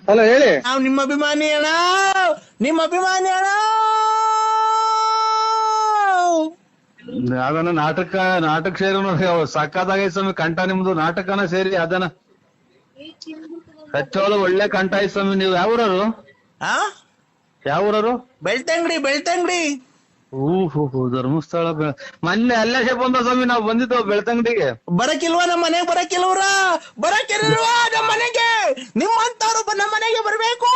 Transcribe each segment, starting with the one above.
Hello ಹೇಳಿ. ನಾವು ನಿಮ್ಮ ಅಭಿಮಾನಿ ಅಣ್ಣ, ನಿಮ್ಮ ಅಭಿಮಾನಿ ಅಣ್ಣ. ಅದನ್ನ ನಾಟಕ ಸೇರಿ ನೋಡಿ ಸಕ್ಕದಾಗೈತೆ ಸ್ವಾಮಿ. ಕಂಠ ನಿಮ್ದು ನಾಟಕನ ಸೇರಿ ಅದನ್ನ ಕಚ್ಚೋಳು ಒಳ್ಳೆ ಕಂಠ ಐತೆ ಸ್ವಾಮಿ. ನೀವು ಯಾವೂರರು? ಆ ಯಾವೂರರು? ಬೆಳ್ತಂಗಡಿ, ಬೆಳ್ತಂಗಡಿ. ಹೂ ಧರ್ಮಸ್ಥಳ ಮೊನ್ನೆ ಅಲ್ಲೇ ಬಂದ ಸ್ವಾಮಿ. ನಾವು ಬಂದಿದ್ದು ಬೆಳ್ತಂಗಡಿಗೆ. ಬರಕಿಲ್ವಾ ನಮ್ಮ ಮನೆಗೆ? ಬರಕಿಲ್ವ್ರ? ಬರಕಿಲ್ವಾ ನಮ್ಮ ಮನೆಗೆ? ನಿಮ್ಮಂತವ್ರು ನಮ್ಮ ಮನೆಗೆ ಬರ್ಬೇಕು.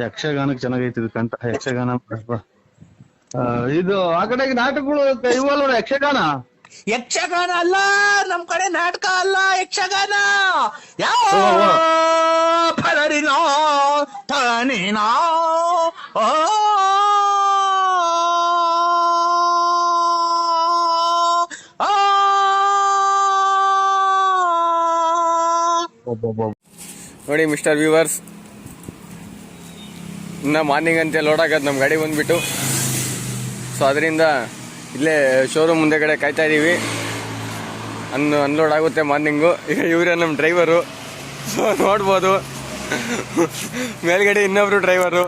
ಯಕ್ಷಗಾನಕ್ಕೆ ಚೆನ್ನಾಗೈತಿ ಕಂಠ. ಯಕ್ಷಗಾನ ಇದು ಆ ಕಡೆಗೆ ನಾಟಕಗಳು ಇವಲ್ವ? ಯಕ್ಷಗಾನ ಯಕ್ಷಗಾನ ಅಲ್ಲ ನಮ್ ಕಡೆ, ನಾಟಕ ಅಲ್ಲ, ಯಕ್ಷಗಾನ. ಯಾವ ಫಲರಿನೋ ತನಿನೋ ನೋಡಿ ಮಿಸ್ಟರ್ ವ್ಯೂವರ್ಸ್, ಇನ್ನ ಮಾರ್ನಿಂಗ್ ಅಂತ ಲೋಡ್ ಆಗತ್ತೆ ನಮ್ಮ ಗಾಡಿ ಬಂದ್ಬಿಟ್ಟು. ಸೊ ಅದರಿಂದ ಇಲ್ಲೇ ಶೋರೂಮ್ ಮುಂದೆಗಡೆ ಕಾಯ್ತಾ ಇದ್ದೀವಿ. ಅನ್ಲೋಡ್ ಆಗುತ್ತೆ ಮಾರ್ನಿಂಗು. ಈಗ ಇವರೇ ನಮ್ಮ ಡ್ರೈವರು. ಸೊ ನೋಡ್ಬೋದು ಮೇಲ್ಗಡೆ ಇನ್ನೊಬ್ರು ಡ್ರೈವರು.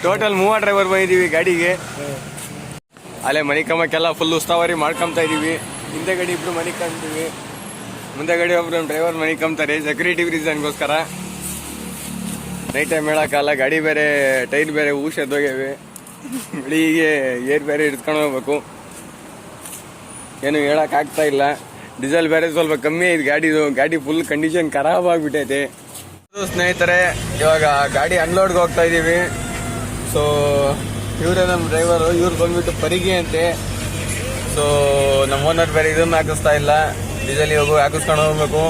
ಟೋಟಲ್ 3 ಡ್ರೈವರ್ ಬಂದಿದ್ದೀವಿ ಗಾಡಿಗೆ. ಅಲ್ಲೇ ಮನಿಕಮ್ಮಕ್ಕೆಲ್ಲ ಫುಲ್ ಉಸ್ತಾವರಿ ಮಾಡ್ಕೊಂತ ಇದ್ದೀವಿ. ಹಿಂದೆ ಗಡಿ ಇಬ್ರು ಮನಿಕೊಂತೀವಿ, ಮುಂದೆ ಗಡಿ ಒಬ್ರು ನಮ್ಮ ಡ್ರೈವರ್ ಮನಿಕೊಂತಾರೆ ಸೆಕ್ಯೂರಿಟಿ ರೀಸನ್ಗೋಸ್ಕರ. ನೈಟ್ ಟೈಮ್ ಹೇಳೋಕ್ಕಲ್ಲ, ಗಾಡಿ ಬೇರೆ ಟೈರ್ ಬೇರೆ ಊಷ ಎದ್ದೋಗ್ಯವೆ. ಬೆಳಿಗ್ಗೆ ಏರ್ ಬೇರೆ ಇಡ್ಸ್ಕೊಂಡು ಹೋಗ್ಬೇಕು, ಏನು ಹೇಳೋಕ್ಕಾಗ್ತಾ ಇಲ್ಲ. ಡೀಸೆಲ್ ಬೇರೆ ಸ್ವಲ್ಪ ಕಮ್ಮಿ ಐತೆ ಗಾಡಿದು. ಗಾಡಿ ಫುಲ್ ಕಂಡೀಷನ್ ಖರಾಬ್ ಆಗಿಬಿಟ್ಟೈತೆ. ಸ್ನೇಹಿತರೆ, ಇವಾಗ ಗಾಡಿ ಅನ್ಲೋಡ್ಗೆ ಹೋಗ್ತಾ ಇದ್ದೀವಿ. ಸೊ ಇವರೇ ನಮ್ಮ ಡ್ರೈವರು. ಇವ್ರು ಬಂದ್ಬಿಟ್ಟು ಪರಿಗೆ ಅಂತೆ. ಸೊ ನಮ್ಮ ಓನರ್ ಬೇರೆ ಇದನ್ನು ಹಾಕಿಸ್ತಾ ಇಲ್ಲ. ಡೀಸೆಲ್ ಇವಾಗ ಹಾಕಿಸ್ಕೊಂಡು ಹೋಗ್ಬೇಕು.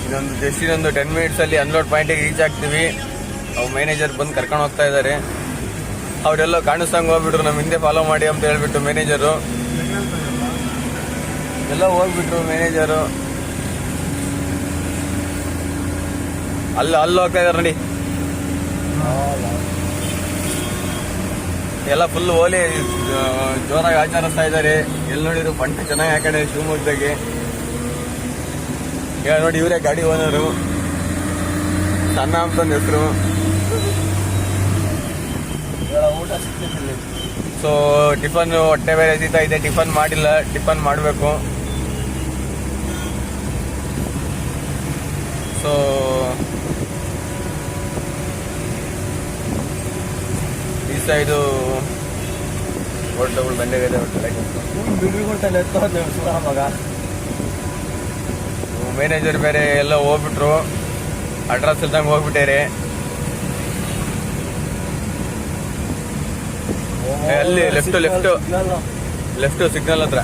ಇನ್ನೊಂದು 10 ಮಿನಿಟ್ಸಲ್ಲಿ ಅನ್ಲೋಡ್ ಪಾಯಿಂಟಿಗೆ ರೀಚ್ ಆಗ್ತೀವಿ. ಅವ್ರು ಮ್ಯಾನೇಜರ್ ಬಂದು ಕರ್ಕೊಂಡು ಹೋಗ್ತಾ ಇದ್ದಾರೆ. ಅವರೆಲ್ಲ ಕಾಣಿಸ್ದಂಗೆ ಹೋಗ್ಬಿಟ್ರು, ನಮ್ಮ ಹಿಂದೆ ಫಾಲೋ ಮಾಡಿ ಅಂತ ಹೇಳ್ಬಿಟ್ಟು ಮ್ಯಾನೇಜರು ಎಲ್ಲ ಹೋಗ್ಬಿಟ್ರು. ಮ್ಯಾನೇಜರು ಅಲ್ಲಿ ಹೋಗ್ತಾ ಇದಾರೆ ನೋಡಿ. ಎಲ್ಲ ಫುಲ್ ಓಲಿ ಜೋರಾಗಿ ಆಚರಿಸ್ತಾ ಇದ್ದಾರೆ. ಎಲ್ಲಿ ನೋಡಿದ್ರು ಪಂಟ ಚೆನ್ನಾಗಿ ಹಾಕಡೆ ಶಿವಮೊಗ್ಗದಾಗೆ. ಈಗ ನೋಡಿ ಇವರೇ ಗಾಡಿ ಓನರು, ಸಣ್ಣ ಅಂತಂದ ಹೆಸರು. ಊಟ ಸಿಗ್ತಿಲ್ಲ. ಸೊ ಟಿಫನ್ ಹೊಟ್ಟೆ ಬೇರೆ ಎಸಿತಾ ಇದೆ. ಟಿಫನ್ ಮಾಡಿಲ್ಲ, ಟಿಫನ್ ಮಾಡಬೇಕು. ಸೊ ಈ ಸೈಡು ಹೋಟ್ಲುಗಳು ಬಂದಿದೆ. ಮ್ಯಾನೇಜರ್ ಬೇರೆ ಎಲ್ಲ ಹೋಗ್ಬಿಟ್ರು, ಅಡ್ರೆಸ್ ಇಲ್ದಂಗೆ ಹೋಗ್ಬಿಟ್ಟಾರೆ. ಅಲ್ಲಿ ಲೆಫ್ಟ್ ಸಿಗ್ನಲ್ ಹತ್ರ.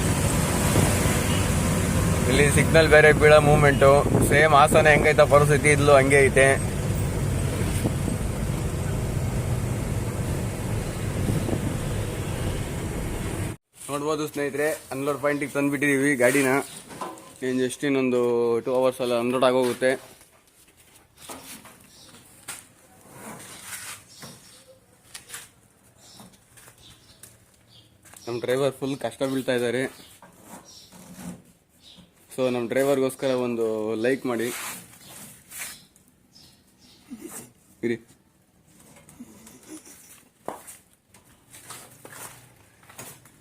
ಇಲ್ಲಿ ಸಿಗ್ನಲ್ ಬೇರೆ ಬೀಳೋ ಮೂವ್ಮೆಂಟು. ಸೇಮ್ ಹಾಸನ ಹೆಂಗೈತ ಪರಿಸ್ಥಿತಿ ಇದ್ಲು ಹಂಗೆ ಐತೆ. ನೋಡ್ಬೋದು ಸ್ನೇಹಿತರೆ, ಅನ್ಲೋಡ್ ಪಾಯಿಂಟಿಗೆ ತಂದುಬಿಟ್ಟಿದ್ದೀವಿ ಗಾಡಿನ. ಜಸ್ಟ್ ಇನ್ನೊಂದು 2 ಅವರ್ಸ್ ಅಲ್ಲ ಅನ್ಲೋಡ್ ಆಗೋಗುತ್ತೆ. ನಮ್ಮ ಡ್ರೈವರ್ ಫುಲ್ ಕಷ್ಟ ಬೀಳ್ತಾ ಇದ್ದಾರೆ. ಸೊ ನಮ್ಮ ಡ್ರೈವರ್ಗೋಸ್ಕರ ಒಂದು ಲೈಕ್ ಮಾಡಿ ಇರಿ.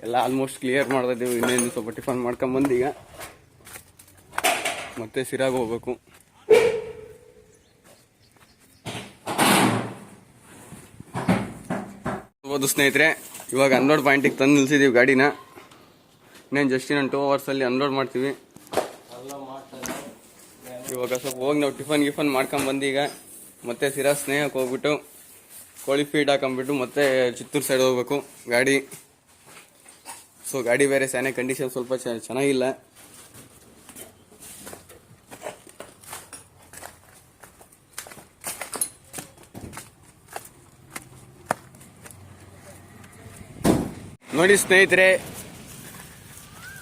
ಎಲ್ಲ ಆಲ್ಮೋಸ್ಟ್ ಕ್ಲಿಯರ್ ಮಾಡ್ತಾ ಇದ್ದೀವಿ. ಇನ್ನೇನು ಸ್ವಲ್ಪ ಟಿಫನ್ ಮಾಡ್ಕೊಂಬಂದು ಈಗ ಮತ್ತೆ ಸಿರಾಗಿ ಹೋಗ್ಬೇಕು. ಹೌದು ಸ್ನೇಹಿತರೆ, ಇವಾಗ ಅನ್ಲೋಡ್ ಪಾಯಿಂಟಿಗೆ ತಂದು ನಿಲ್ಸಿದ್ದೀವಿ ಗಾಡಿನ. ಇನ್ನೇನು ಜಸ್ಟ್ ಇನ್ನೊಂದು 2 ಅವರ್ಸಲ್ಲಿ ಅನ್ಲೋಡ್ ಮಾಡ್ತೀವಿ. ಇವಾಗ ಸ್ವಲ್ಪ ಹೋಗಿ ನಾವು ಟಿಫನ್ ಮಾಡ್ಕೊಂಬಂದು ಈಗ ಮತ್ತೆ ಸಿರಾ ಸ್ನೇಹಕ್ಕೆ ಹೋಗ್ಬಿಟ್ಟು ಕೋಳಿ ಫೀಡ್ ಹಾಕೊಂಡ್ಬಿಟ್ಟು ಮತ್ತೆ ಚಿತ್ತೂರು ಸೈಡ್ ಹೋಗ್ಬೇಕು ಗಾಡಿ. ಸೊ ಗಾಡಿ ಬೇರೆ ಸ್ಯಾನೆ ಕಂಡೀಷನ್ ಸ್ವಲ್ಪ ಚೆನ್ನಾಗಿಲ್ಲ. ನೋಡಿ ಸ್ನೇಹಿತರೆ,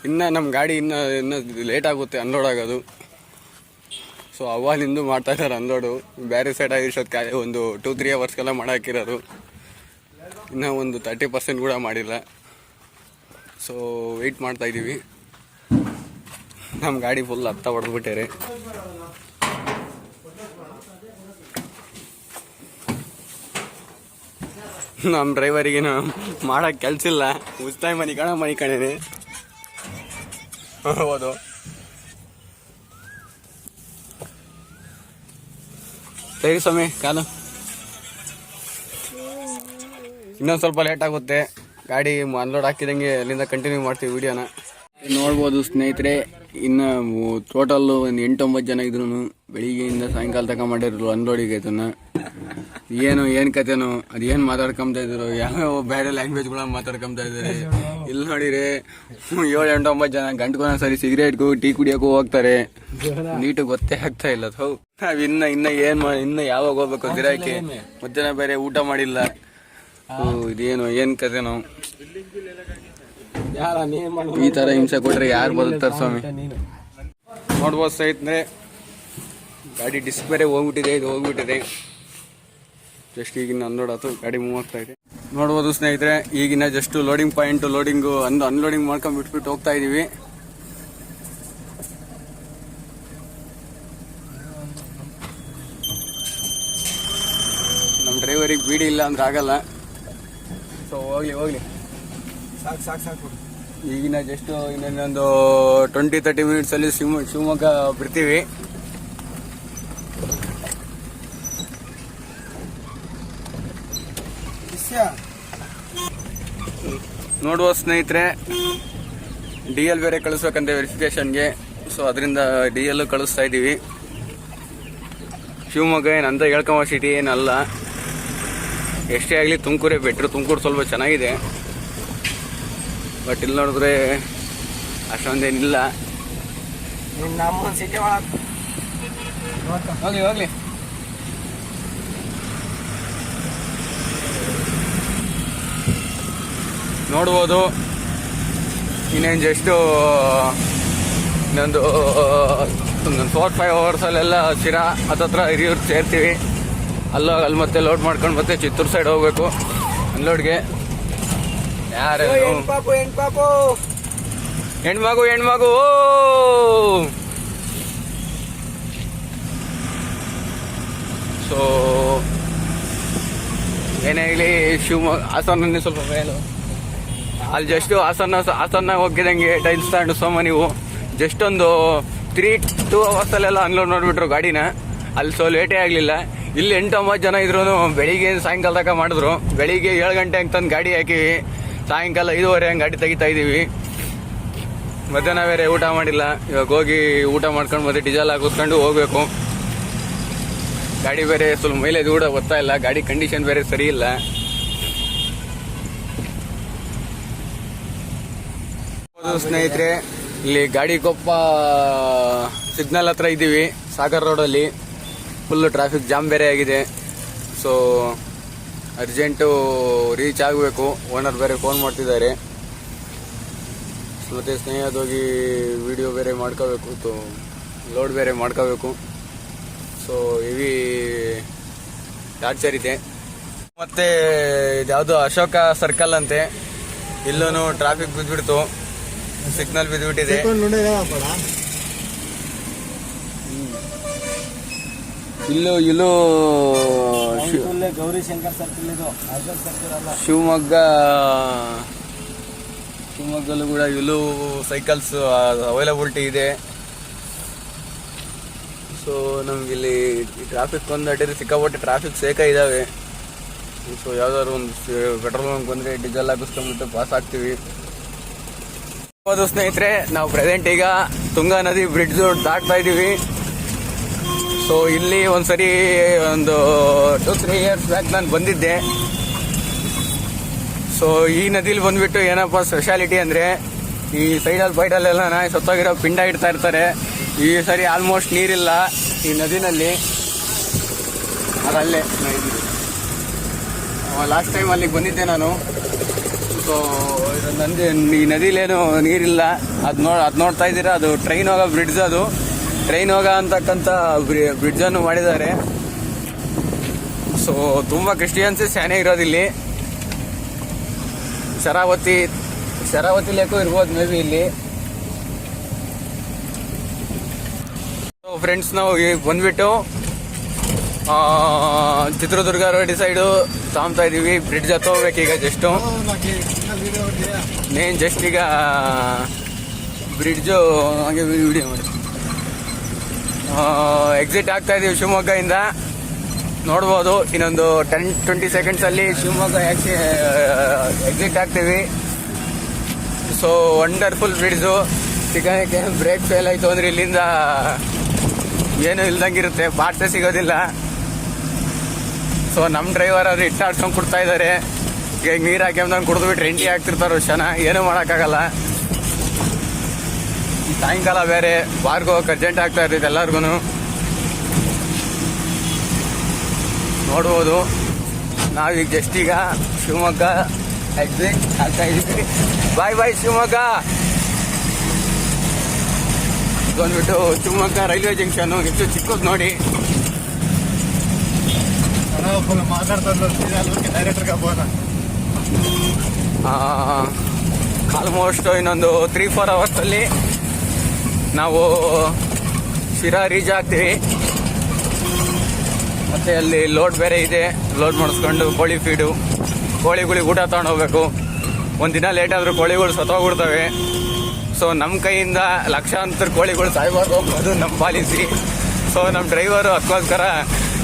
ಇನ್ನು ನಮ್ಮ ಗಾಡಿ ಇನ್ನು ಲೇಟ್ ಆಗುತ್ತೆ ಅನ್ಲೋಡ್ ಆಗೋದು. ಸೊ ಅವಾಗಿಂದು ಮಾಡ್ತಾ ಇದ್ದಾರೆ ಅನ್ಲೋಡು. ಬೇರೆ ಸೈಡ್ ಆಗಿರೋದಕ್ಕೆ ಒಂದು 2-3 ಅವರ್ಸ್ಗೆಲ್ಲ ಮಾಡಾಕಿರೋದು. ಇನ್ನೂ ಒಂದು 30% ಕೂಡ ಮಾಡಿಲ್ಲ. ಸೊ ವೆಯ್ಟ್ ಮಾಡ್ತಾ ಇದ್ದೀವಿ. ನಮ್ಮ ಗಾಡಿ ಫುಲ್ ಹತ್ತ ಹೊಡೆದ್ಬಿಟ್ಟೆ. ನಮ್ಮ ಡ್ರೈವರಿಗೇನು ಮಾಡಕ್ ಕೆಲ್ಸ ಇಲ್ಲ, ಉಸ್ತಾಯಿ ಮನಿ ಕಣೇನೆ. ಹೌದು, ಸರಿ ಸ್ವಾಮಿ ಕಾಲು. ಇನ್ನೊಂದು ಸ್ವಲ್ಪ ಲೇಟ್ ಆಗುತ್ತೆ, ಗಾಡಿ ಅನ್ಲೋಡ್ ಹಾಕಿದಂಗೆ ಅಲ್ಲಿಂದ ಕಂಟಿನ್ಯೂ ಮಾಡ್ತೀವಿ ವಿಡಿಯೋನ. ನೋಡ್ಬೋದು ಸ್ನೇಹಿತರೆ, ಇನ್ನು ಟೋಟಲ್ ಒಂದು 8-9 ಜನ ಇದ್ರು. ಬೆಳಿಗ್ಗೆಯಿಂದ ಸಾಯಂಕಾಲ ತನಕ ಮಾಡಿದ್ರು ಅನ್ಲೋಡಿಗೆ. ಇದನ್ನ ಏನು ಕತೆನೋ ಅದೇನು ಮಾತಾಡ್ಕೊಂತ ಇದ್ರು, ಯಾವ ಬೇರೆ ಲ್ಯಾಂಗ್ವೇಜ್ಗಳ ಮಾತಾಡ್ಕೊಂತ ಇದ್ದಾರೆ. ಇಲ್ಲಿ ನೋಡಿರಿ 7-8-9 ಜನ ಗಂಟೆಗೊಂದು ಸರಿ ಸಿಗರೇಟ್ಗೂ ಟೀ ಕುಡಿಯೋಕ್ಕೂ ಹೋಗ್ತಾರೆ. ನೀಟು ಗೊತ್ತೇ ಆಗ್ತಾ ಇಲ್ಲ. ನಾವ್ ಇನ್ನ ಯಾವಾಗ ಹೋಗ್ಬೇಕು ಗಿರಾಕಿ? ಮಧ್ಯಾಹ್ನ ಬೇರೆ ಊಟ ಮಾಡಿಲ್ಲ. ಇದೇನು ಏನ್ ಕತೆನೋ, ಈ ತರ ಹಿಂಸೆ ಕೊಟ್ರೆ ಯಾರು ಬದುಕ್ತಾರ ಸ್ವಾಮಿ? ನೋಡ್ಬೋದು ಸ್ನೇಹಿತರೆ, ಗಾಡಿ ಡಿಸ್ಕ್ ಬೇರೆ ಹೋಗ್ಬಿಟ್ಟಿದೆ. ಜಸ್ಟ್ ಈಗಿನ ಅನ್ಲೋಡ್ ಗಾಡಿ ಮೂವ್ ಆಗ್ತಾ ಇದೆ. ನೋಡ್ಬೋದು ಸ್ನೇಹಿತರೆ, ಈಗಿನ ಜಸ್ಟ್ ಲೋಡಿಂಗ್ ಪಾಯಿಂಟ್ ಅನ್ಲೋಡಿಂಗ್ ಮಾಡ್ಕೊಂಡ್ ಬಿಟ್ಬಿಟ್ಟು ಹೋಗ್ತಾ ಇದೀವಿ. ನಮ್ಮ ಡ್ರೈವರಿಗೆ ಬೀಡಿ ಇಲ್ಲ ಅಂದ್ರೆ ಆಗಲ್ಲ. ಸೊ ಹೋಗ್ಲಿ ಸಾಕು. ಈಗಿನ ಜಸ್ಟ್ ಇನ್ನೊಂದು 20-30 ಮಿನಿಟ್ಸ್ ಅಲ್ಲಿ ಶಿವಮೊಗ್ಗ ಬರ್ತೀವಿ. ನೋಡುವ ಸ್ನೇಹಿತರೆ, DL ಬೇರೆ ಕಳಿಸ್ಬೇಕಂತೆ ವೆರಿಫಿಕೇಶನ್ಗೆ. ಸೊ ಅದರಿಂದ DL ಕಳಿಸ್ತಾ ಇದ್ದೀವಿ. ಶಿವಮೊಗ್ಗ ಏನಂತ ಹೇಳ್ಕೊಂಬ ಸಿಟಿ ಏನಲ್ಲ, ಎಷ್ಟೇ ಆಗಲಿ ತುಮಕೂರೇ ಬೆಟ್ರು. ತುಮಕೂರು ಸ್ವಲ್ಪ ಚೆನ್ನಾಗಿದೆ, ಬಟ್ ಇಲ್ಲಿ ನೋಡಿದ್ರೆ ಅಷ್ಟೊಂದೇನಿಲ್ಲ. ಹೋಗ್ಲಿ ನೋಡ್ಬೋದು. ಇನ್ನೇನು ಜಸ್ಟು ಇನ್ನೊಂದು 4-5 ಅವರ್ಸಲ್ಲೆಲ್ಲ ಶಿರಾ ಹತ್ತತ್ರ ಹಿರಿಯೂರು ಸೇರ್ತೀವಿ. ಅಲ್ಲಿ ಮತ್ತೆ ಲೋಡ್ ಮಾಡ್ಕೊಂಡು ಮತ್ತೆ ಚಿತ್ತೂರು ಸೈಡ್ ಹೋಗ್ಬೇಕು ಅನ್ಲೋಡ್ಗೆ. ಹೆಣ್ಮಗು ಸೊ ಏನೇ ಆಗಲಿ ಶಿವಮೊಗ್ಗ ಹಾಸನ ಸ್ವಲ್ಪ ಮೇಲು. ಅಲ್ಲಿ ಜಸ್ಟ್ ಹಾಸನ ಹೋಗಿದಂಗೆ ಟೈಲ್ಸ್ ತಗೊಂಡು ಸೋಮ ನೀವು ಜಸ್ಟ್ ಒಂದು 3-2 ಅವರ್ಸಲ್ಲೆಲ್ಲ ಅನ್ಲೋಡ್ ನೋಡ್ಬಿಟ್ರು ಗಾಡಿನ. ಅಲ್ಲಿ ಸೊ ಲೇಟೇ ಆಗಲಿಲ್ಲ. ಇಲ್ಲಿ 8-9 ಜನ ಇದ್ರು. ಬೆಳಿಗ್ಗೆ ಸಾಯಂಕಾಲ ತನಕ ಮಾಡಿದ್ರು. ಬೆಳಿಗ್ಗೆ 7 ಗಂಟೆ ಹಂಗೆ ತಂದು ಗಾಡಿ ಹಾಕಿವಿ, ಸಾಯಂಕಾಲ 5:30 ಹಂಗೆ ಗಾಡಿ ತೆಗಿತಾ ಇದೀವಿ. ಮಧ್ಯಾಹ್ನ ಬೇರೆ ಊಟ ಮಾಡಿಲ್ಲ. ಇವಾಗ ಹೋಗಿ ಊಟ ಮಾಡ್ಕೊಂಡು ಮತ್ತೆ ಡೀಸೆಲ್ ಹಾಕಿಸ್ಕೊಂಡು ಹೋಗ್ಬೇಕು. ಗಾಡಿ ಬೇರೆ ಸ್ವಲ್ಪ ಮೈಲೇಜ್ ಕೂಡ ಗೊತ್ತಾ ಇಲ್ಲ, ಗಾಡಿ ಕಂಡೀಷನ್ ಬೇರೆ ಸರಿ ಇಲ್ಲ. ಸ್ನೇಹಿತರೆ, ಇಲ್ಲಿ ಗಾಡಿಕೊಪ್ಪ ಸಿಗ್ನಲ್ ಹತ್ರ ಇದ್ದೀವಿ, ಸಾಗರ್ ರೋಡಲ್ಲಿ. ಫುಲ್ಲು ಟ್ರಾಫಿಕ್ ಜಾಮ್ ಬೇರೆ ಆಗಿದೆ. ಸೊ ಅರ್ಜೆಂಟು ರೀಚ್ ಆಗಬೇಕು. ಓನರ್ ಬೇರೆ ಫೋನ್ ಮಾಡ್ತಿದ್ದಾರೆ. ಮತ್ತು ಸ್ನೇಹದೋಗಿ ವಿಡಿಯೋ ಬೇರೆ ಮಾಡ್ಕೋಬೇಕು, ಲೋಡ್ ಬೇರೆ ಮಾಡ್ಕೋಬೇಕು. ಸೊ ಹೆವಿ ಟಾರ್ಚರ್ ಇದೆ. ಮತ್ತು ಇದ್ಯಾವುದು ಅಶೋಕ ಸರ್ಕಲ್ ಅಂತೆ, ಇಲ್ಲೂ ಟ್ರಾಫಿಕ್ ಬಿದ್ದುಬಿಡ್ತು, ಸಿಗ್ನಲ್ ಬಿದ್ದುಬಿಟ್ಟಿದೆ. ಇಲ್ಲೂ ಗೌರಿಶಂಕರ್ ಸರ್ಕಲ್ ಇದು, ಶಿವಮೊಗ್ಗಲ್ಲೂ ಕೂಡ ಇಲ್ಲೂ ಸೈಕಲ್ಸ್ ಅವೈಲಬಿಲಿಟಿ ಇದೆ. ಸೊ ನಮ್ಗೆ ಇಲ್ಲಿ ಟ್ರಾಫಿಕ್ ಒಂದು ಅಡ್ಡಿ ಸಿಕ್ಕಾಪಟ್ಟೆ ಟ್ರಾಫಿಕ್ ಸೇಕ ಇದ್ದಾವೆ. ಸೊ ಯಾವ್ದಾದ್ರು ಒಂದು ಪೆಟ್ರೋಲ್ ಬಂಕ್ ಬಂದರೆ ಡೀಸೆಲ್ ಹಾಕಿಸ್ಕೊಂಡ್ಬಿಟ್ಟು ಪಾಸ್ ಆಗ್ತೀವಿ. ಹೌದು ಸ್ನೇಹಿತರೆ, ನಾವು ಪ್ರೆಸೆಂಟ್ ಈಗ ತುಂಗಾ ನದಿ ಬ್ರಿಡ್ಜ್ ದಾಟ್ತಾ ಇದ್ದೀವಿ. ಸೊ ಇಲ್ಲಿ ಒಂದ್ಸರಿ ಒಂದು 2-3 ಇಯರ್ಸ್ ಬ್ಯಾಕ್ ನಾನು ಬಂದಿದ್ದೆ. ಸೊ ಈ ನದಿಲಿ ಬಂದ್ಬಿಟ್ಟು ಏನಪ್ಪ ಸ್ಪೆಷಾಲಿಟಿ ಅಂದರೆ, ಈ ಸೈಡಲ್ಲಿ ಬೈಡಲ್ಲೆಲ್ಲ ನಾಯಿ ಸತ್ತೋಗಿರೋ ಪಿಂಡ ಇಡ್ತಾ ಇರ್ತಾರೆ. ಈ ಸರಿ ಆಲ್ಮೋಸ್ಟ್ ನೀರಿಲ್ಲ ಈ ನದಿನಲ್ಲಿ. ಅದಲ್ಲೇ ಲಾಸ್ಟ್ ಟೈಮ್ ಅಲ್ಲಿಗೆ ಬಂದಿದ್ದೆ ನಾನು. ಸೊ ಈ ನದಿಲೇನು ನೀರಿಲ್ಲ. ಅದು ನೋಡ್ತಾ ಇದ್ದೀರಾ, ಅದು ಟ್ರೈನ್ ಹೋಗೋ ಬ್ರಿಡ್ಜ್. ಅದು ಟ್ರೈನ್ ಹೋಗೋ ಅಂತಕ್ಕಂಥ ಬ್ರಿಡ್ಜನ್ನು ಮಾಡಿದ್ದಾರೆ. ಸೊ ತುಂಬ ಕ್ರಿಸ್ಟಿಯನ್ಸಸ್ ಏನೇ ಇರೋದಿಲ್ಲಿ. ಶರಾವತಿ ಲೇಕು ಇರ್ಬೋದು ಮೇ ಬಿ ಇಲ್ಲಿ. ಫ್ರೆಂಡ್ಸ್ ನಾವು ಈಗ ಬಂದ್ಬಿಟ್ಟು ಚಿತ್ರದುರ್ಗ ರೋಡ್ ಸೈಡು ತಾಮ್ತಾ ಇದೀವಿ. ಬ್ರಿಡ್ಜ್ ಹತ್ತ ಹೋಗ್ಬೇಕೀಗ ಜಸ್ಟು. ಜಸ್ಟ್ ಈಗ ಬ್ರಿಡ್ಜು ಹಾಗೆ ವಿಡಿಯೋ ಮಾಡಿ ಎಕ್ಸಿಟ್ ಆಗ್ತಾ ಇದೀವಿ ಶಿವಮೊಗ್ಗದಿಂದ. ನೋಡ್ಬೋದು ಇನ್ನೊಂದು 10-20 ಸೆಕೆಂಡ್ಸಲ್ಲಿ ಶಿವಮೊಗ್ಗ ಎಕ್ಸಿಟ್ ಆಗ್ತೀವಿ. So wonderful bridge. ಸಿಗೋಕ್ಕೆ ಬ್ರೇಕ್ ಫೇಲ್ ಆಯಿತು ಅಂದ್ರೆ ಇಲ್ಲಿಂದ ಏನು ಇಲ್ದಂಗಿರುತ್ತೆ, ಪಾರ್ಟ್ಸೇ ಸಿಗೋದಿಲ್ಲ. ಸೊ ನಮ್ಮ ಡ್ರೈವರ್ ಅವ್ರು ಇಟ್ಟಾಡ್ಸ್ಕೊಂಡು ಕೊಡ್ತಾ ಇದ್ದಾರೆ. ಈಗ ನೀರು ಹಾಕ್ಯಂದು ಕುಡಿದ್ಬಿಟ್ಟು ರೆಂಟಿ ಆಗ್ತಿರ್ತಾರೆ ಜನ, ಏನೂ ಮಾಡೋಕ್ಕಾಗಲ್ಲ. ಸಾಯಂಕಾಲ ಬೇರೆ ಬಾರ್ಗೆ ಹೋಗಕ್ಕೆ ಅರ್ಜೆಂಟ್ ಆಗ್ತಾ ಇರ್ತೈತೆ ಎಲ್ಲರಿಗೂ. ನೋಡ್ಬೋದು ನಾವೀಗ ಜಸ್ಟ್ ಈಗ ಶಿವಮೊಗ್ಗ ಎಕ್ಸಿಟ್ ಆಗ್ತಾ ಇದ್ದೀವಿ. ಬಾಯ್ ಶಿವಮೊಗ್ಗ. ಬಂದ್ಬಿಟ್ಟು ಶಿವಮೊಗ್ಗ ರೈಲ್ವೆ ಜಂಕ್ಷನ್ ಎಷ್ಟು ಚಿಕ್ಕದು ನೋಡಿ. ಆಲ್ಮೋಸ್ಟ್ ಇನ್ನೊಂದು 3-4 ಅವರ್ಸಲ್ಲಿ ನಾವು ಶಿರಾ ರೀಚ್ ಆಗ್ತೀವಿ. ಮತ್ತೆ ಅಲ್ಲಿ ಲೋಡ್ ಬೇರೆ ಇದೆ, ಲೋಡ್ ಮಾಡಿಸ್ಕೊಂಡು ಕೋಳಿ ಫೀಡು, ಕೋಳಿಗಳಿಗೆ ಊಟ ತಗೊಂಡು ಹೋಗ್ಬೇಕು. ಒಂದಿನ ಲೇಟ್ ಆದರೂ ಕೋಳಿಗಳು ಸತ್ತೋಗ್ಬಿಡ್ತವೆ. ಸೊ ನಮ್ಮ ಕೈಯಿಂದ ಲಕ್ಷಾಂತರ ಕೋಳಿಗಳು ಸಾಯ್ಬಾರ್ದು ಅದು ನಮ್ಮ ಪಾಲಿಸಿ. ಸೊ ನಮ್ಮ ಡ್ರೈವರು ಅದಕ್ಕೋಸ್ಕರ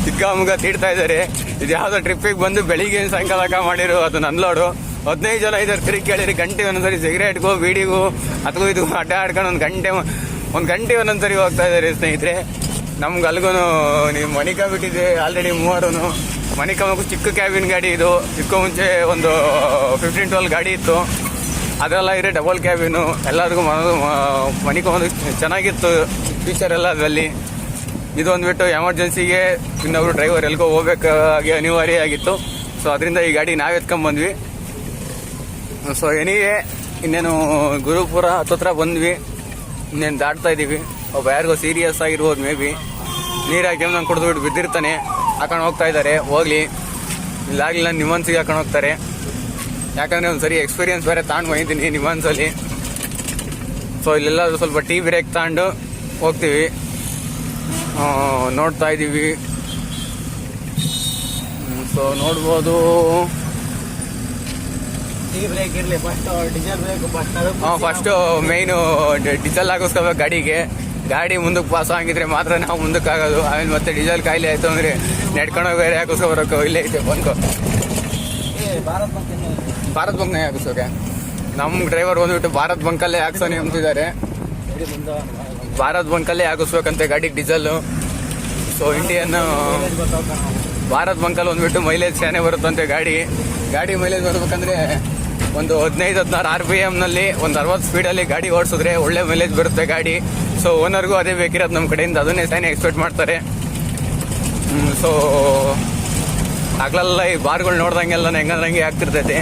ಹಿಗ್ಗಾಮುಗ್ಗ ತೀಡ್ತಾ ಇದ್ದಾರೆ. ಇದು ಯಾವುದೋ ಟ್ರಿಪ್ಪಿಗೆ ಬಂದು ಬೆಳಿಗ್ಗೆ ಸಾಯಂಕಾಲಕ ಮಾಡಿರೋ ಅದು ನನ್ನ ಲೋಡು. 15 ಜನ ಇದ್ದಾರೆ. ತಿರುಗಿ ಕೇಳಿರಿ ಗಂಟೆ ಒಂದೊಂದ್ಸರಿ ಸಿಗರೇಟ್ಗೂ ಬೀಡಿಗೂ ಅದಕ್ಕೂ ಇದು ಅಡ್ಡ ಆಡ್ಕೊಂಡು ಒಂದು ಗಂಟೆ ಒಂದೊಂದ್ಸರಿ ಹೋಗ್ತಾ ಇದ್ದಾರೆ ಸ್ನೇಹಿತರೆ. ನಮ್ಗೆ ಅಲ್ಗೂ ನೀವು ಮಣಿಕಾ ಬಿಟ್ಟಿದೆ ಆಲ್ರೆಡಿ 3 ಮಣಿಕಮ್ಮಕ್ಕೂ ಚಿಕ್ಕ ಕ್ಯಾಬಿನ್ ಗಾಡಿ ಇದು. ಇದಕ್ಕೂ ಮುಂಚೆ ಒಂದು 15-12 ಗಾಡಿ ಇತ್ತು, ಅದೆಲ್ಲ ಇದೆ ಡಬಲ್ ಕ್ಯಾಬಿನು. ಎಲ್ಲರಿಗೂ ಮಣಿಕಮ್ಮದು ಚೆನ್ನಾಗಿತ್ತು ಫೀಚರ್ ಎಲ್ಲ ಅದರಲ್ಲಿ. ಇದು ಅಂದ್ಬಿಟ್ಟು ಎಮರ್ಜೆನ್ಸಿಗೆ ಇನ್ನೊಬ್ರು ಡ್ರೈವರ್ ಎಲ್ಗೋ ಹೋಗ್ಬೇಕಾಗಿ ಅನಿವಾರ್ಯ ಆಗಿತ್ತು. ಸೊ ಅದರಿಂದ ಈ ಗಾಡಿ ನಾವು ಎತ್ಕೊಂಡ್ಬಂದ್ವಿ. ಸೊ ಎನಿವೆ ಇನ್ನೇನು ಗುರುಪುರ ಹತ್ತತ್ರ ಬಂದ್ವಿ, ಇನ್ನೇನು ದಾಟ್ತಾ ಇದ್ದೀವಿ. ಒಬ್ಬ ಯಾರಿಗೋ ಸೀರಿಯಸ್ ಆಗಿರ್ಬೋದು, ಮೇ ಬಿ ನೀರು ಹಾಕಿ ನಂಗೆ ಕುಡಿದ್ಬಿಟ್ಟು ಬಿದ್ದಿರ್ತಾನೆ, ಹಾಕೊಂಡು ಹೋಗ್ತಾ ಇದ್ದಾರೆ. ಹೋಗ್ಲಿ, ಇಲ್ಲಾಗಲಿಲ್ಲ ನಿಮ್ಮನ್ಸಿಗೆ ಹಾಕೊಂಡು ಹೋಗ್ತಾರೆ. ಯಾಕಂದರೆ ಒಂದು ಸರಿ ಎಕ್ಸ್ಪೀರಿಯನ್ಸ್ ಬೇರೆ ತಗೊಂಡು ಹೋಗಿದ್ದೀನಿ ನಿಮ್ಮನ್ಸಲ್ಲಿ. ಸೊ ಇಲ್ಲೆಲ್ಲ ಸ್ವಲ್ಪ ಟೀ ಬ್ರೇಕ್ ತಗೊಂಡು ಹೋಗ್ತೀವಿ. ನೋಡ್ತಾ ಇದ್ದೀವಿ. ಸೊ ನೋಡ್ಬೋದು. ಫಸ್ಟು ಮೇಯ್ನು ಡೀಸೆಲ್ ಹಾಕಿಸ್ಕೋಬೇಕು ಗಾಡಿಗೆ. ಗಾಡಿ ಮುಂದಕ್ಕೆ ಪಾಸ್ ಆಗಿದ್ರೆ ಮಾತ್ರ ನಾವು ಮುಂದಕ್ಕೆ ಆಗೋದು. ಆಮೇಲೆ ಮತ್ತೆ ಡೀಸೆಲ್ ಕಾಯಿಲೆ ಆಯಿತು ಅಂದರೆ ನೆಡ್ಕೊಂಡೋಗಿ ಬೇರೆ ಹಾಕಿಸ್ಕೊಬರಬೇಕು. ಇಲ್ಲೇ ಐತೆ ಬಂದು ಭಾರತ್ ಬಂಕ್ನೇ ಹಾಕಿಸೋಕೆ. ನಮ್ಮ ಡ್ರೈವರ್ ಬಂದ್ಬಿಟ್ಟು ಭಾರತ್ ಬಂಕಲ್ಲೇ ಹಾಕ್ಸೋನೆ ಅಂತಿದ್ದಾರೆ. ಭಾರತ್ ಬಂಕಲ್ಲೇ ಹಾಕಿಸ್ಬೇಕಂತೆ ಗಾಡಿಗೆ ಡೀಸೆಲ್ಲು. ಸೊ ಇಂಡಿಯನ್ ಭಾರತ್ ಬಂಕಲ್ಲಿ ಬಂದ್ಬಿಟ್ಟು ಮೈಲೇಜ್ ಚೆನ್ನಾಗಿ ಬರುತ್ತಂತೆ. ಗಾಡಿ ಮೈಲೇಜ್ ಬರಬೇಕಂದ್ರೆ ಒಂದು 15-16 RPM ನಲ್ಲಿ ಒಂದು 60 ಸ್ಪೀಡಲ್ಲಿ ಗಾಡಿ ಓಡಿಸಿದ್ರೆ ಒಳ್ಳೆ ಮೈಲೇಜ್ ಬರುತ್ತೆ ಗಾಡಿ. ಸೊ ಓನರ್ಗೂ ಅದೇ ಬೇಕಿರೋದು ನಮ್ಮ ಕಡೆಯಿಂದ, ಅದನ್ನೇ ತಾನೇ ಎಕ್ಸ್ಪೆಕ್ಟ್ ಮಾಡ್ತಾರೆ. ಸೊ ಆಗ್ಲೆಲ್ಲ ಈ ಬಾರ್ಗಳು ನೋಡ್ದಂಗೆಲ್ಲ ಹೆಂಗಂಗೆ ಆಗ್ತಿರ್ತೈತೆ.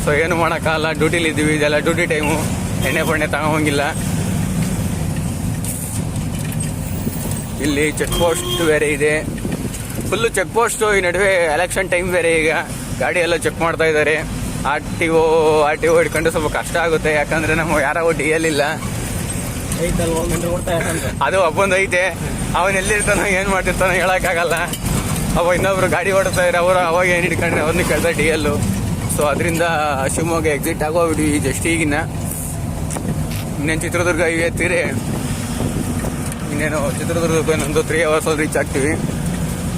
ಸೊ ಏನು ಮಾಡೋಕ್ಕಾಗಲ್ಲ, ಡ್ಯೂಟಿಲಿ ಇದ್ದೀವಿ, ಇದೆಲ್ಲ ಡ್ಯೂಟಿ ಟೈಮು, ಎಣ್ಣೆ ತಗೋಂಗಿಲ್ಲ. ಇಲ್ಲಿ ಚೆಕ್ ಪೋಸ್ಟ್ ಬೇರೆ ಇದೆ, ಫುಲ್ಲು ಚೆಕ್ ಪೋಸ್ಟು. ಈ ನಡುವೆ ಎಲೆಕ್ಷನ್ ಟೈಮ್ ಬೇರೆ, ಈಗ ಗಾಡಿ ಎಲ್ಲ ಚೆಕ್ ಮಾಡ್ತಾ ಇದ್ದಾರೆ. ಆರ್ ಟಿ ಒ ಹಿಡ್ಕೊಂಡು ಸ್ವಲ್ಪ ಕಷ್ಟ ಆಗುತ್ತೆ, ಯಾಕಂದರೆ ನಮ್ಮ ಯಾರೋ DL ಇಲ್ಲ. ಅದು ಒಬ್ಬೊಂದು ಐತೆ, ಅವನು ಎಲ್ಲಿರ್ತಾನೋ ಏನು ಮಾಡ್ತಿರ್ತಾನೋ ಹೇಳೋಕ್ಕಾಗಲ್ಲ. ಅವ ಇನ್ನೊಬ್ರು ಗಾಡಿ ಓಡಿಸ್ತಾ ಇದ್ದಾರೆ, ಅವರು ಅವಾಗ ಏನು ಹಿಡ್ಕೊಂಡ್ರೆ ಅವ್ರನ್ನ ಕೇಳ್ತಾರೆ DL. ಸೊ ಅದರಿಂದ ಶಿವಮೊಗ್ಗ ಎಕ್ಸಿಟ್ ಆಗೋಗ್ಬಿಟ್ಟು ಜಸ್ಟ್ ಈಗಿನ ಇನ್ನೇನು ಚಿತ್ರದುರ್ಗ ಇವೆ ತೀರಿ. ಇನ್ನೇನು ಚಿತ್ರದುರ್ಗಕ್ಕೆ ಇನ್ನೊಂದು 3 hours ರೀಚ್ ಆಗ್ತೀವಿ.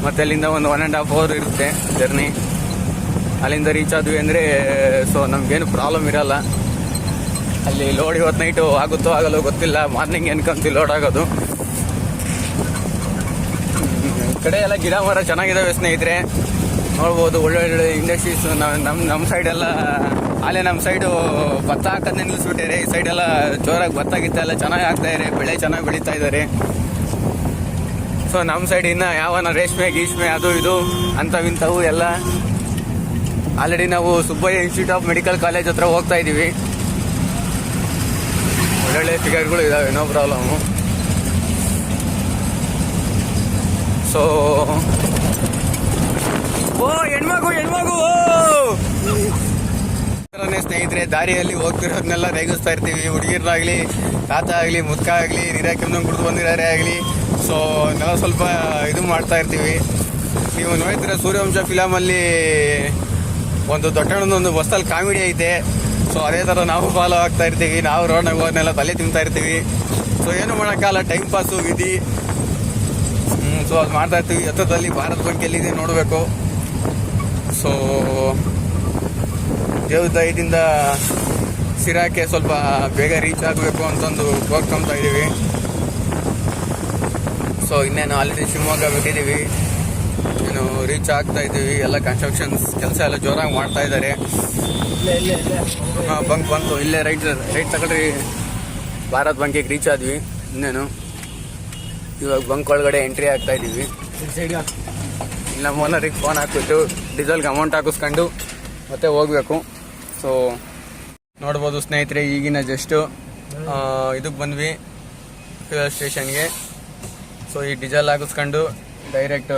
ಮತ್ತು ಅಲ್ಲಿಂದ ಒಂದು 1.5 hour ಇರುತ್ತೆ ಜರ್ನಿ. ಅಲ್ಲಿಂದ ರೀಚ್ ಆದ್ವಿ ಅಂದರೆ ಸೊ ನಮಗೇನು ಪ್ರಾಬ್ಲಮ್ ಇರಲ್ಲ. ಅಲ್ಲಿ ಲೋಡ್ ಇವತ್ತು ನೈಟು ಆಗುತ್ತೋ ಆಗಲ್ಲೋ ಗೊತ್ತಿಲ್ಲ, ಮಾರ್ನಿಂಗ್ ಅನ್ಕೊಂತೀವಿ ಲೋಡ್ ಆಗೋದು. ಈ ಕಡೆ ಎಲ್ಲ ಗಿಡ ಮರ ಚೆನ್ನಾಗಿದ್ದಾವೆ ಸ್ನೇಹಿತರೆ, ನೋಡ್ಬೋದು. ಒಳ್ಳೊಳ್ಳೆ ಇಂಡಸ್ಟ್ರೀಸ್. ನಮ್ಮ ಸೈಡೆಲ್ಲ ಅಲ್ಲೇ ನಮ್ಮ ಸೈಡು ಭತ್ತ ಹಾಕೋದನ್ನೇ ನಿಲ್ಲಿಸ್ಬಿಟ್ಟಿದ್ದಾರೆ. ಈ ಸೈಡೆಲ್ಲ ಜೋರಾಗಿ ಭತ್ತ ಗಿತ್ತ ಎಲ್ಲ ಚೆನ್ನಾಗಿ ಆಗ್ತಾ ಇದ್ದಾರೆ, ಬೆಳೆ ಚೆನ್ನಾಗಿ ಬೆಳೀತಾ ಇದ್ದಾರೆ. ಸೊ ನಮ್ಮ ಸೈಡ್ ಇನ್ನು ಯಾವನ ರೇಷ್ಮೆ ಗೀಷ್ಮೆ ಅದು ಇದು ಅಂಥವಿಂಥವು ಎಲ್ಲ. ಆಲ್ರೆಡಿ ನಾವು Subbaiah institute of medical college ಹತ್ರ ಹೋಗ್ತಾ ಇದ್ದೀವಿ. ಒಳ್ಳೊಳ್ಳೆ ಫಿಗರ್ಗಳು ಇದಾವೆ, ನೋ ಪ್ರಾಬ್ಲಮ್ಮು. ಸೊ ಓ ಹೆಣ್ಮಗು ಸ್ನೇಹಿತರೆ, ದಾರಿಯಲ್ಲಿ ಹೋಗ್ತಿರೋದನ್ನೆಲ್ಲ ರೇಗಿಸ್ತಾ ಇರ್ತೀವಿ. ಹುಡುಗಿರಾಗ್ಲಿ, ತಾತ ಆಗ್ಲಿ, ಮುದ್ಕ ಆಗ್ಲಿ, ನೀರಾಕೆಮ್ಮನ ಕುಡಿದು ಬಂದಿರೋರೇ ಆಗಲಿ. ಸೊ ನಾವು ಸ್ವಲ್ಪ ಇದು ಮಾಡ್ತಾ ಇರ್ತೀವಿ. ನೀವು ನೋಡ್ತೀರ ಸೂರ್ಯವಂಶ ಫಿಲಮಲ್ಲಿ ಒಂದು ದೊಡ್ಡಣ್ಣದೊಂದು ಬಸ್ಸಲ್ಲಿ ಕಾಮಿಡಿ ಐತೆ. ಸೊ ಅದೇ ಥರ ನಾವು ಫಾಲೋ ಆಗ್ತಾ ಇರ್ತೀವಿ. ನಾವು ರೋಡ್ನಾಗ ಹೋದ್ನೆಲ್ಲ ತಲೆ ತಿಂತಾ ಇರ್ತೀವಿ. ಸೊ ಏನು ಮಾಡೋಕ್ಕಾಗಲ್ಲ, ಟೈಮ್ ಪಾಸು ವಿಧಿ. ಸೊ ಅದು ಮಾಡ್ತಾ ಇರ್ತೀವಿ. ಹತ್ತದಲ್ಲಿ ಭಾರತ್ ಬಂಕ್ ಎಲ್ಲಿದೆ ನೋಡಬೇಕು. ಸೊ ದೇವ್ರ ದಯದಿಂದ ಸಿರಾಕ್ಕೆ ಸ್ವಲ್ಪ ಬೇಗ ರೀಚ್ ಆಗಬೇಕು ಅಂತಂದು ಹೋಗ್ಕೊಂತ ಇದ್ದೀವಿ. ಸೊ ಇನ್ನೇನು ಆಲ್ರೆಡಿ ಶಿವಮೊಗ್ಗ ಬಿಟ್ಟಿದ್ದೀವಿ, ಏನು ರೀಚ್ ಆಗ್ತಾ ಇದ್ದೀವಿ. ಎಲ್ಲ ಕನ್ಸ್ಟ್ರಕ್ಷನ್ಸ್ ಕೆಲಸ ಎಲ್ಲ ಜೋರಾಗಿ ಮಾಡ್ತಾ ಇದ್ದಾರೆ. ಬಂಕ್ ಬಂತು, ಇಲ್ಲೇ ರೈಟ್ ತಗೊಳ್ರಿ. ಭಾರತ್ ಬಂಕಿಗೆ ರೀಚ್ ಆದ್ವಿ. ಇನ್ನೇನು ಇವಾಗ ಬಂಕ್ ಒಳಗಡೆ ಎಂಟ್ರಿ ಆಗ್ತಾ ಇದ್ದೀವಿ. ಇಲ್ಲ ಓನರಿಗೆ ಫೋನ್ ಹಾಕ್ಬಿಟ್ಟು ಡೀಸೆಲ್ಗೆ ಅಮೌಂಟ್ ಹಾಕಿಸ್ಕೊಂಡು ಮತ್ತೆ ಹೋಗ್ಬೇಕು. ಸೊ ನೋಡ್ಬೋದು ಸ್ನೇಹಿತರೆ, ಈಗಿನ ಜಸ್ಟು ಇದಕ್ಕೆ ಬಂದ್ವಿ ಫ್ಯೂಯಲ್ ಸ್ಟೇಷನ್ಗೆ. ಸೊ ಈ ಡೀಸೆಲ್ ಹಾಕಿಸ್ಕೊಂಡು ಡೈರೆಕ್ಟ್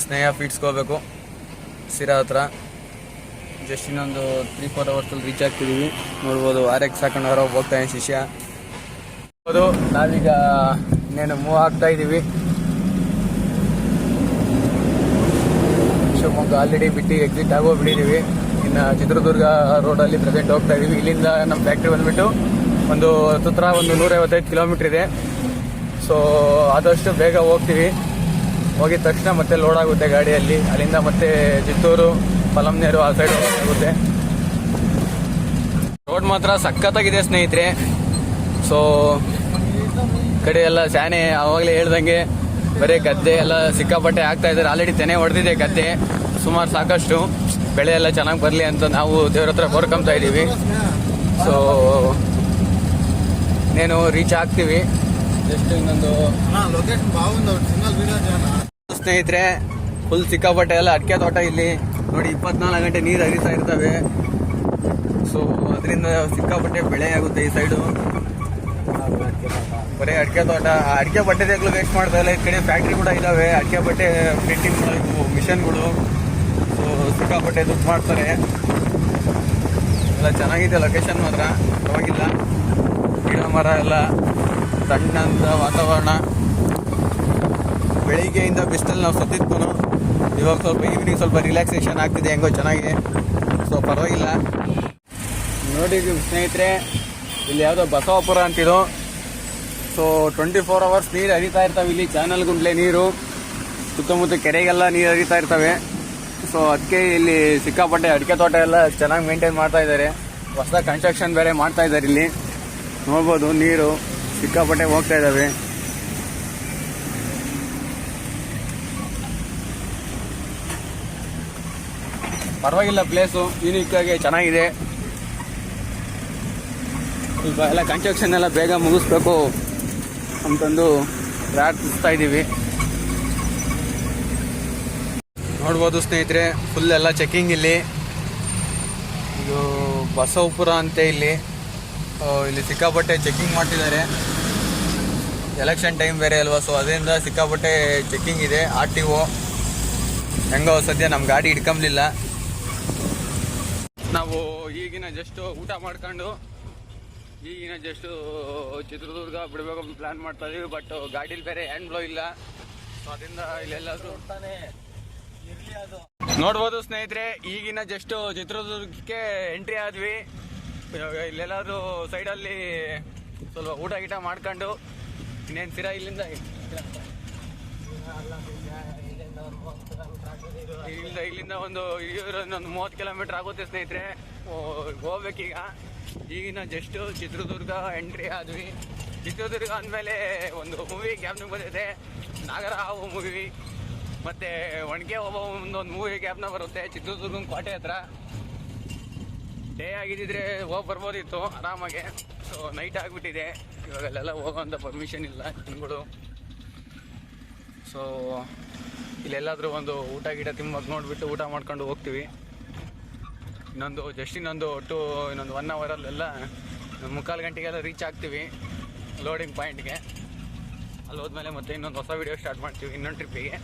ಸ್ನೇಹ ಫೀಡ್ಸ್ಗೆ ಹೋಗ್ಬೇಕು ಸಿರಾ ಹತ್ರ. ಜಸ್ಟ್ ಇನ್ನೊಂದು 3-4 ಅವರ್ಸಲ್ಲಿ ರೀಚ್ ಆಗ್ತಿದ್ದೀವಿ. ನೋಡ್ಬೋದು RX ಹಾಕೊಂಡು ಹೋಗ್ತಾ ಶಿಷ್ಯ. ಹೌದು, ನಾವೀಗ ಇನ್ನೇನು ಮೂವ್ ಆಗ್ತಾ ಇದ್ದೀವಿ. ಶಿವಮೊಗ್ಗ ಆಲ್ರೆಡಿ ಬಿಟ್ಟು ಎಕ್ಸಿಟ್ ಆಗೋಗ್ಬಿಟ್ಟಿದ್ದೀವಿ. ಇನ್ನು ಚಿತ್ರದುರ್ಗ ರೋಡಲ್ಲಿ ಪ್ರೆಸೆಂಟ್ ಹೋಗ್ತಾ ಇದ್ದೀವಿ. ಇಲ್ಲಿಂದ ನಮ್ಮ ಫ್ಯಾಕ್ಟ್ರಿ ಬಂದುಬಿಟ್ಟು ಒಂದು 155 ಕಿಲೋಮೀಟ್ರ್ ಇದೆ. ಸೊ ಆದಷ್ಟು ಬೇಗ ಹೋಗ್ತೀವಿ. ಹೋಗಿದ ತಕ್ಷಣ ಮತ್ತೆ ಲೋಡ್ ಆಗುತ್ತೆ ಗಾಡಿಯಲ್ಲಿ. ಅಲ್ಲಿಂದ ಮತ್ತೆ ಚಿತ್ತೂರು, ಪಲಂನೇರು ಆ ಸೈಡ್ ಹೋಗುತ್ತೆ. ರೋಡ್ ಮಾತ್ರ ಸಖತ್ತಾಗಿದೆ ಸ್ನೇಹಿತರೆ. ಸೊ ಕಡೆ ಎಲ್ಲ ಸ್ಯಾನೆ ಆವಾಗಲೇ ಹೇಳ್ದಂಗೆ ಬರೀ ಗದ್ದೆ ಎಲ್ಲ ಸಿಕ್ಕಾಪಟ್ಟೆ ಆಗ್ತಾ ಇದ್ದಾರೆ. ಆಲ್ರೆಡಿ ತೆನೆ ಹೊಡೆದಿದೆ ಗದ್ದೆ ಸುಮಾರು ಸಾಕಷ್ಟು. ಬೆಳೆ ಎಲ್ಲ ಚೆನ್ನಾಗಿ ಬರಲಿ ಅಂತ ನಾವು ದೇವ್ರ ಹತ್ರ ಕೋರ್ಕೊಂತ ಇದ್ದೀವಿ. ಸೊ ಇನ್ನೇನು ರೀಚ್ ಆಗ್ತೀವಿ. ಜಸ್ಟ್ ಇನ್ನೊಂದು ಸ್ನೇಹಿತರೆ, ಫುಲ್ ಸಿಕ್ಕಾಪಟ್ಟೆ ಎಲ್ಲ ಅಡಿಕೆ ತೋಟ. ಇಲ್ಲಿ ನೋಡಿ 24 ಗಂಟೆ ನೀರು ಹರಿತಾ ಇರ್ತವೆ. ಸೊ ಅದರಿಂದ ಸಿಕ್ಕಾಪಟ್ಟೆ ಬೆಳೆ ಆಗುತ್ತೆ ಈ ಸೈಡು. ಬರೀ ಅಡಿಕೆ ತೋಟ, ಅಡಿಕೆ ಬಟ್ಟೆಗಳು ವೇಸ್ಟ್ ಮಾಡ್ತಾ ಇಲ್ಲ. ಈ ಕಡೆ ಫ್ಯಾಕ್ಟ್ರಿ ಕೂಡ ಇದಾವೆ, ಅಡಿಕೆ ಬಟ್ಟೆ ಪ್ರಿಂಟಿಂಗ್ ಮಿಷನ್ಗಳು. ಸೊ ಸಿಕ್ಕಾಪಟ್ಟೆ ದುಡ್ಡು ಮಾಡ್ತಾರೆ. ಎಲ್ಲ ಚೆನ್ನಾಗಿದೆ ಲೊಕೇಶನ್ ಮಾತ್ರ, ಪರವಾಗಿಲ್ಲ. ಗಿಡ ಮರ ಎಲ್ಲ, ತಣ್ಣಂತ ವಾತಾವರಣ. ಬೆಳಿಗ್ಗೆಯಿಂದ ಬಿಸಿಲಲ್ಲಿ ನಾವು ಸತ್ತಿದ್ಕು. ಇವಾಗ ಸ್ವಲ್ಪ ಈವ್ನಿಂಗ್ ಸ್ವಲ್ಪ ರಿಲ್ಯಾಕ್ಸೇಷನ್ ಆಗ್ತಿದೆ, ಹೆಂಗೋ ಚೆನ್ನಾಗಿದೆ. ಸೊ ಪರವಾಗಿಲ್ಲ. ನೋಡಿ ಸ್ನೇಹಿತರೆ, ಇಲ್ಲಿ ಯಾವುದೋ ಬಸವಾಪುರ ಅಂತಿದು. ಸೊ 24 ಅವರ್ಸ್ ನೀರು ಹರಿತಾ ಇರ್ತವೆ ಇಲ್ಲಿ. ಚಾನಲ್ ಗುಂಡ್ಲೆ ನೀರು, ಸುತ್ತಮುತ್ತ ಕೆರೆಗೆಲ್ಲ ನೀರು ಹರಿತಾ ಇರ್ತವೆ. ಸೊ ಅದಕ್ಕೆ ಇಲ್ಲಿ ಸಿಕ್ಕಾಪಟ್ಟೆ ಅಡಿಕೆ ತೋಟ ಎಲ್ಲ ಚೆನ್ನಾಗಿ ಮೇಂಟೈನ್ ಮಾಡ್ತಾ ಇದ್ದಾರೆ. ಹೊಸದಾಗಿ ಕನ್ಸ್ಟ್ರಕ್ಷನ್ ಬೇರೆ ಮಾಡ್ತಾ ಇದ್ದಾರೆ. ಇಲ್ಲಿ ನೋಡ್ಬೋದು ನೀರು ಸಿಕ್ಕಾಪಟ್ಟೆ ಹೋಗ್ತಾ ಇದ್ದಾವೆ. ಪರವಾಗಿಲ್ಲ, ಪ್ಲೇಸು ಯೂನಿಕ್ ಆಗಿ ಚೆನ್ನಾಗಿದೆ. ಈಗ ಎಲ್ಲ ಕನ್ಸ್ಟ್ರಕ್ಷನ್ ಎಲ್ಲ ಬೇಗ ಮುಗಿಸ್ಬೇಕು ಅಂತಂದು ಪ್ರಾರ್ಥಿಸ್ತಾ ಇದ್ದೀವಿ. ನೋಡ್ಬೋದು ಸ್ನೇಹಿತರೆ, ಫುಲ್ ಎಲ್ಲ ಚೆಕಿಂಗ್ ಇಲ್ಲಿ. ಇದು ಬಸವಪುರ ಅಂತೆ ಇಲ್ಲಿ. ಇಲ್ಲಿ ಸಿಕ್ಕಾಪಟ್ಟೆ ಚೆಕಿಂಗ್ ಮಾಡ್ತಿದ್ದಾರೆ. ಎಲೆಕ್ಷನ್ ಟೈಮ್ ಬೇರೆ ಅಲ್ವಾ, ಸೊ ಅದರಿಂದ ಸಿಕ್ಕಾಪಟ್ಟೆ ಚೆಕಿಂಗ್ ಇದೆ. RTO ಹೆಂಗೋ ಸದ್ಯ ನಮ್ಮ ಗಾಡಿ ಹಿಡ್ಕೊಂಬಲಿಲ್ಲ. ನಾವು ಈಗಿನ ಜಸ್ಟ್ ಊಟ ಮಾಡ್ಕೊಂಡು ಚಿತ್ರದುರ್ಗ ಬಿಡಬೇಕು ಪ್ಲಾನ್ ಮಾಡ್ತಾ ಇದೀವಿ. ಬಟ್ ಗಾಡೀಲಿ ಬೇರೆ ಹ್ಯಾಂಡ್ ಬ್ಲೋ ಇಲ್ಲ, ಸೊ ಅದರಿಂದ ಇಲ್ಲೆಲ್ಲ ನೋಡ್ಬೋದು ಸ್ನೇಹಿತರೆ. ಈಗಿನ ಜಸ್ಟ್ ಚಿತ್ರದುರ್ಗಕ್ಕೆ ಎಂಟ್ರಿ ಆದ್ವಿ. ಇಲ್ಲೆಲ್ಲಾದ್ರೂ ಸೈಡಲ್ಲಿ ಸ್ವಲ್ಪ ಊಟ ಗೀಟ ಮಾಡ್ಕೊಂಡು ಇನ್ನೇನು ಸಿರಾ ಇಲ್ಲಿಂದ ಒಂದು 30 ಕಿಲೋಮೀಟರ್ ಆಗುತ್ತೆ ಸ್ನೇಹಿತರೆ. ಹೋಗ್ಬೇಕೀಗ. ಈಗಿನ ಜಸ್ಟ್ ಚಿತ್ರದುರ್ಗ ಎಂಟ್ರಿ ಆದ್ವಿ. ಚಿತ್ರದುರ್ಗ ಅಂದಮೇಲೆ ಒಂದು ಮೂವಿ ಗ್ಯಾಪ್ನಾಗ ಬಂದಿದೆ, ನಾಗರಹಾವು ಮೂವಿ. ಮತ್ತು ಒಣಗೆ ಒಬ್ಬ ಒಂದು ಮೂವಿ ಗ್ಯಾಪ್ನ ಬರುತ್ತೆ ಚಿತ್ರದುರ್ಗನ ಕೋಟೆ ಹತ್ರ. ಡೇ ಆಗಿದ್ದಿದ್ರೆ ಹೋಗಿ ಬರ್ಬೋದಿತ್ತು ಆರಾಮಾಗೆ. ಸೊ ನೈಟ್ ಆಗಿಬಿಟ್ಟಿದೆ. ಇವಾಗಲ್ಲೆಲ್ಲ ಹೋಗೋವಂಥ ಪರ್ಮಿಷನ್ ಇಲ್ಲ ತಿಂಗಳು. ಸೊ ಇಲ್ಲೆಲ್ಲಾದರೂ ಒಂದು ಊಟ ಗೀಟ ತಿಂಬಾಗ ನೋಡಿಬಿಟ್ಟು ಊಟ ಮಾಡ್ಕೊಂಡು ಹೋಗ್ತೀವಿ. ಇನ್ನೊಂದು 1 ಅವರಲ್ಲೆಲ್ಲ 3/4 ಗಂಟೆಗೆಲ್ಲ ರೀಚ್ ಆಗ್ತೀವಿ ಲೋಡಿಂಗ್ ಪಾಯಿಂಟ್ಗೆ. ಅಲ್ಲಿ ಹೋದ್ಮೇಲೆ ಮತ್ತೆ ಇನ್ನೊಂದು ಹೊಸ ವೀಡಿಯೋ ಸ್ಟಾರ್ಟ್ ಮಾಡ್ತೀವಿ ಇನ್ನೊಂದು ಟ್ರಿಪ್ಪಿಗೆ.